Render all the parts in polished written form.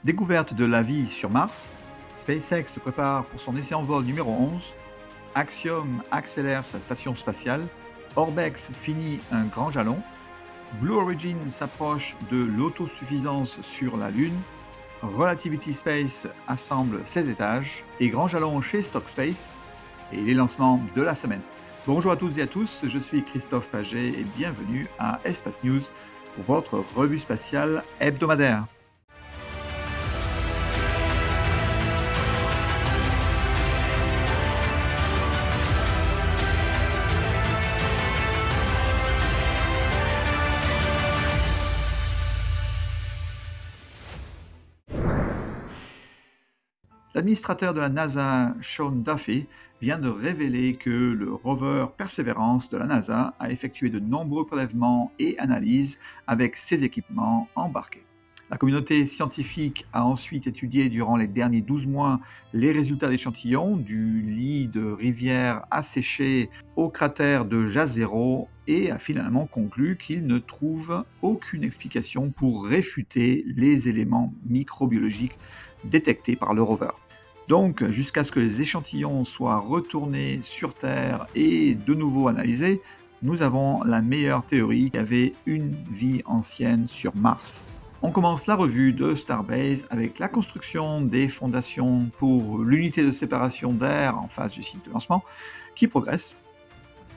Découverte de la vie sur Mars, SpaceX se prépare pour son essai en vol numéro 11, Axiom accélère sa station spatiale, Orbex finit un grand jalon, Blue Origin s'approche de l'autosuffisance sur la Lune, Relativity Space assemble ses étages et grand jalon chez Stockspace et les lancements de la semaine. Bonjour à toutes et à tous, je suis Christophe Paget et bienvenue à Espace News pour votre revue spatiale hebdomadaire. L'administrateur de la NASA, Sean Duffy, vient de révéler que le rover Perseverance de la NASA a effectué de nombreux prélèvements et analyses avec ses équipements embarqués. La communauté scientifique a ensuite étudié durant les derniers 12 mois les résultats d'échantillons du lit de rivière asséché au cratère de Jezero et a finalement conclu qu'il ne trouve aucune explication pour réfuter les éléments microbiologiques détectés par le rover. Donc, jusqu'à ce que les échantillons soient retournés sur Terre et de nouveau analysés, nous avons la meilleure théorie qu'il y avait une vie ancienne sur Mars. On commence la revue de Starbase avec la construction des fondations pour l'unité de séparation d'air en face du site de lancement qui progresse.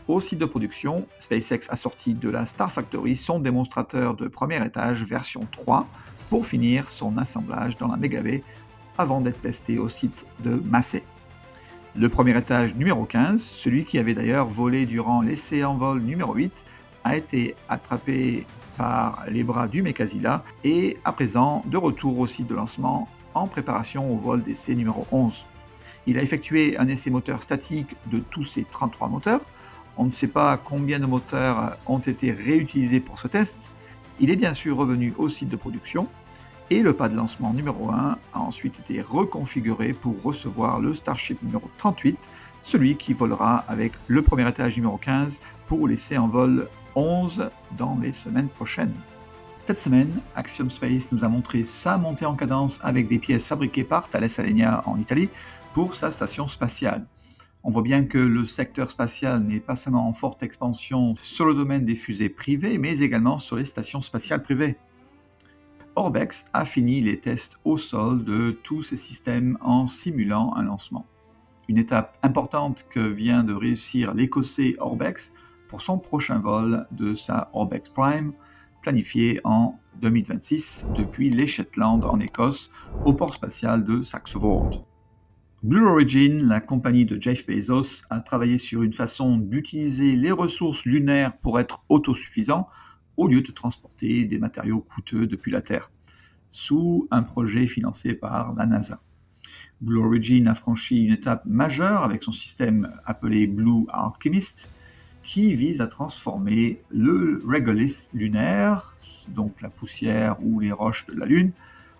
Au site de production, SpaceX a sorti de la Star Factory son démonstrateur de premier étage version 3 pour finir son assemblage dans la mégabaie avant d'être testé au site de Massey. Le premier étage numéro 15, celui qui avait d'ailleurs volé durant l'essai en vol numéro 8, a été attrapé par les bras du Mechazilla et à présent de retour au site de lancement en préparation au vol d'essai numéro 11. Il a effectué un essai moteur statique de tous ses 33 moteurs. On ne sait pas combien de moteurs ont été réutilisés pour ce test. Il est bien sûr revenu au site de production et le pas de lancement numéro 1 a ensuite été reconfiguré pour recevoir le Starship numéro 38, celui qui volera avec le premier étage numéro 15 pour l'essai en vol 11 dans les semaines prochaines. Cette semaine, Axiom Space nous a montré sa montée en cadence avec des pièces fabriquées par Thales Alenia en Italie pour sa station spatiale. On voit bien que le secteur spatial n'est pas seulement en forte expansion sur le domaine des fusées privées, mais également sur les stations spatiales privées. Orbex a fini les tests au sol de tous ces systèmes en simulant un lancement. Une étape importante que vient de réussir l'Écossais Orbex pour son prochain vol de sa Orbex Prime, planifié en 2026 depuis les Shetland en Écosse au port spatial de Saxford. Blue Origin, la compagnie de Jeff Bezos, a travaillé sur une façon d'utiliser les ressources lunaires pour être autosuffisant au lieu de transporter des matériaux coûteux depuis la Terre, sous un projet financé par la NASA. Blue Origin a franchi une étape majeure avec son système appelé Blue Alchemist, qui vise à transformer le regolith lunaire, donc la poussière ou les roches de la Lune,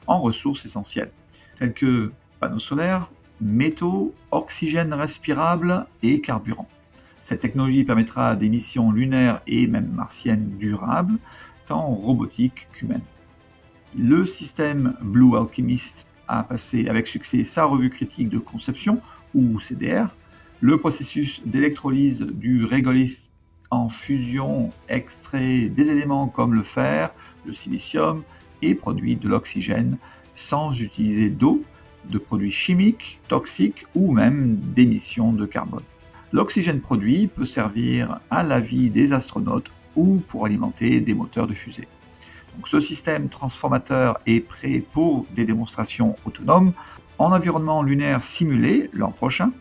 en ressources essentielles, telles que panneaux solaires, métaux, oxygène respirable et carburant. Cette technologie permettra des missions lunaires et même martiennes durables, tant robotiques qu'humaines. Le système Blue Alchemist a passé avec succès sa revue critique de conception, ou CDR. Le processus d'électrolyse du regolith en fusion extrait des éléments comme le fer, le silicium et produit de l'oxygène sans utiliser d'eau, de produits chimiques, toxiques ou même d'émissions de carbone. L'oxygène produit peut servir à la vie des astronautes ou pour alimenter des moteurs de fusée. Donc, ce système transformateur est prêt pour des démonstrations autonomes en environnement lunaire simulé l'an prochain.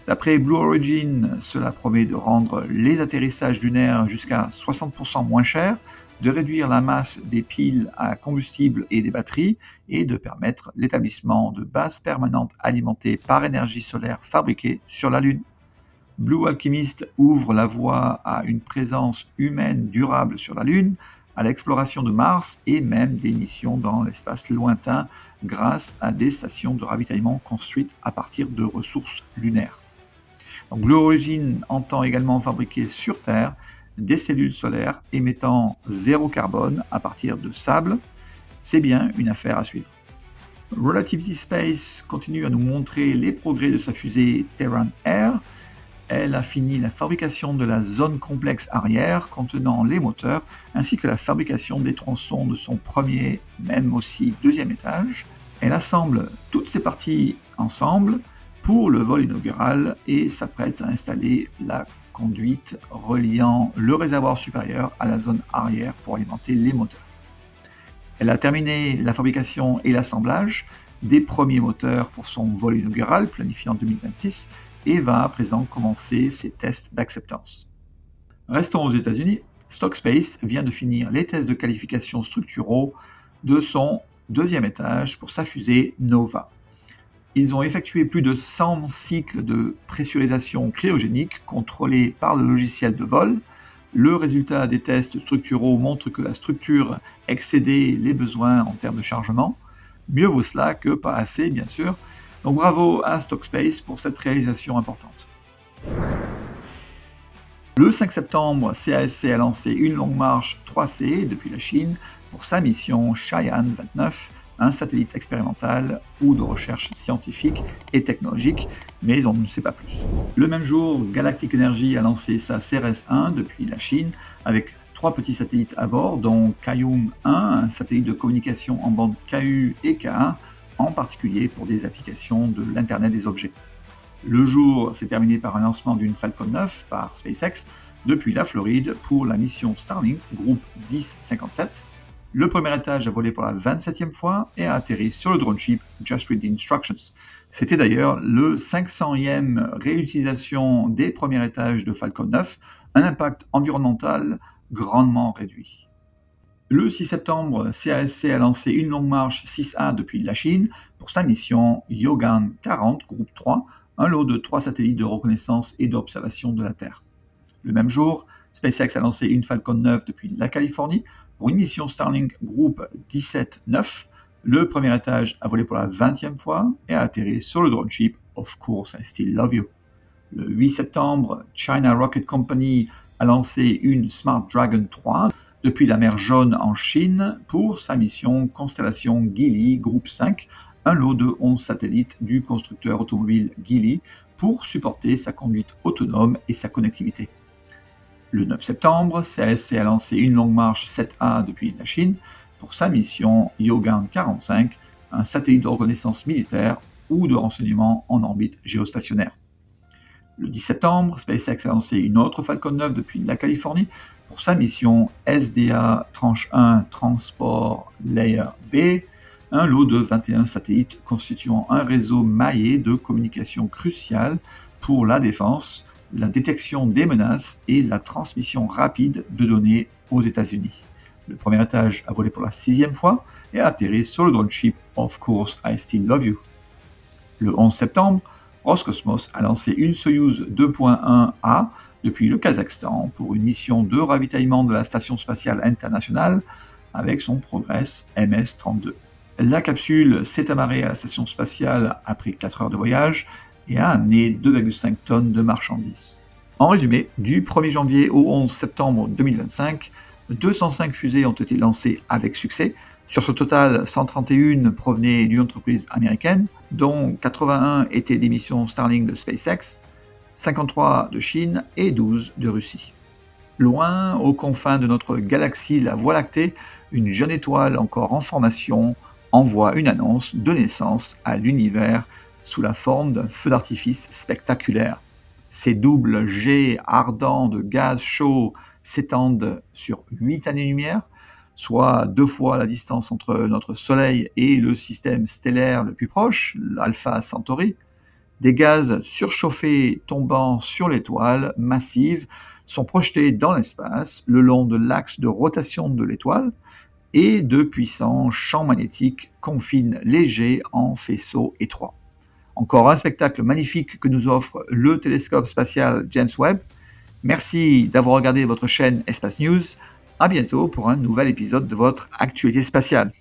D'après Blue Origin, cela promet de rendre les atterrissages lunaires jusqu'à 60% moins chers, de réduire la masse des piles à combustible et des batteries et de permettre l'établissement de bases permanentes alimentées par énergie solaire fabriquée sur la Lune. Blue Alchemist ouvre la voie à une présence humaine durable sur la Lune, à l'exploration de Mars et même des missions dans l'espace lointain grâce à des stations de ravitaillement construites à partir de ressources lunaires. Donc, Blue Origin entend également fabriquer sur Terre des cellules solaires émettant zéro carbone à partir de sable. C'est bien une affaire à suivre. Relativity Space continue à nous montrer les progrès de sa fusée Terran Air. Elle a fini la fabrication de la zone complexe arrière contenant les moteurs, ainsi que la fabrication des tronçons de son premier, même aussi deuxième étage. Elle assemble toutes ces parties ensemble pour le vol inaugural et s'apprête à installer la conduite reliant le réservoir supérieur à la zone arrière pour alimenter les moteurs. Elle a terminé la fabrication et l'assemblage des premiers moteurs pour son vol inaugural planifié en 2026 et va à présent commencer ses tests d'acceptance. Restons aux États-Unis. Stockspace vient de finir les tests de qualification structuraux de son deuxième étage pour sa fusée Nova. Ils ont effectué plus de 100 cycles de pressurisation cryogénique contrôlés par le logiciel de vol. Le résultat des tests structuraux montre que la structure excédait les besoins en termes de chargement. Mieux vaut cela que pas assez, bien sûr. Donc bravo à Stockspace pour cette réalisation importante. Le 5 septembre, CASC a lancé une longue marche 3C depuis la Chine pour sa mission Chang'e 29, un satellite expérimental ou de recherche scientifique et technologique, mais on ne sait pas plus. Le même jour, Galactic Energy a lancé sa CRS-1 depuis la Chine avec 3 petits satellites à bord, dont Kaiyum 1, un satellite de communication en bande KU et K1, en particulier pour des applications de l'Internet des objets. Le jour s'est terminé par un lancement d'une Falcon 9 par SpaceX depuis la Floride pour la mission Starlink groupe 1057. Le premier étage a volé pour la 27e fois et a atterri sur le drone ship Just Read the Instructions. C'était d'ailleurs le 500e réutilisation des premiers étages de Falcon 9, un impact environnemental grandement réduit. Le 6 septembre, CASC a lancé une longue marche 6A depuis la Chine pour sa mission Yaogan 40, groupe 3, un lot de 3 satellites de reconnaissance et d'observation de la Terre. Le même jour, SpaceX a lancé une Falcon 9 depuis la Californie pour une mission Starlink groupe 17-9. Le premier étage a volé pour la 20e fois et a atterri sur le drone ship Of Course I Still Love You. Le 8 septembre, China Rocket Company a lancé une Smart Dragon 3 depuis la mer Jaune en Chine pour sa mission Constellation Geely Groupe 5, un lot de 11 satellites du constructeur automobile Geely pour supporter sa conduite autonome et sa connectivité. Le 9 septembre, CASC a lancé une longue marche 7A depuis la Chine pour sa mission Yaogan 45, un satellite de reconnaissance militaire ou de renseignement en orbite géostationnaire. Le 10 septembre, SpaceX a lancé une autre Falcon 9 depuis la Californie pour sa mission SDA Tranche 1 Transport Layer B, un lot de 21 satellites constituant un réseau maillé de communication crucial pour la défense, la détection des menaces et la transmission rapide de données aux États-Unis. Le premier étage a volé pour la 6e fois et a atterri sur le drone ship Of Course I Still Love You. Le 11 septembre, Roscosmos a lancé une Soyouz 2.1A depuis le Kazakhstan pour une mission de ravitaillement de la Station spatiale internationale avec son Progress MS-32. La capsule s'est amarrée à la station spatiale après 4 heures de voyage et a amené 2,5 tonnes de marchandises. En résumé, du 1er janvier au 11 septembre 2025, 205 fusées ont été lancées avec succès. Sur ce total, 131 provenaient d'une entreprise américaine, dont 81 étaient des missions Starlink de SpaceX, 53 de Chine et 12 de Russie. Loin, aux confins de notre galaxie, la Voie lactée, une jeune étoile encore en formation envoie une annonce de naissance à l'univers sous la forme d'un feu d'artifice spectaculaire. Ces doubles jets ardents de gaz chaud s'étendent sur 8 années-lumière, soit 2 fois la distance entre notre Soleil et le système stellaire le plus proche, l'Alpha Centauri. Des gaz surchauffés tombant sur l'étoile massive sont projetés dans l'espace le long de l'axe de rotation de l'étoile et de puissants champs magnétiques confinent les jets en faisceaux étroits. Encore un spectacle magnifique que nous offre le télescope spatial James Webb. Merci d'avoir regardé votre chaîne Espace News. À bientôt pour un nouvel épisode de votre Actualité spatiale.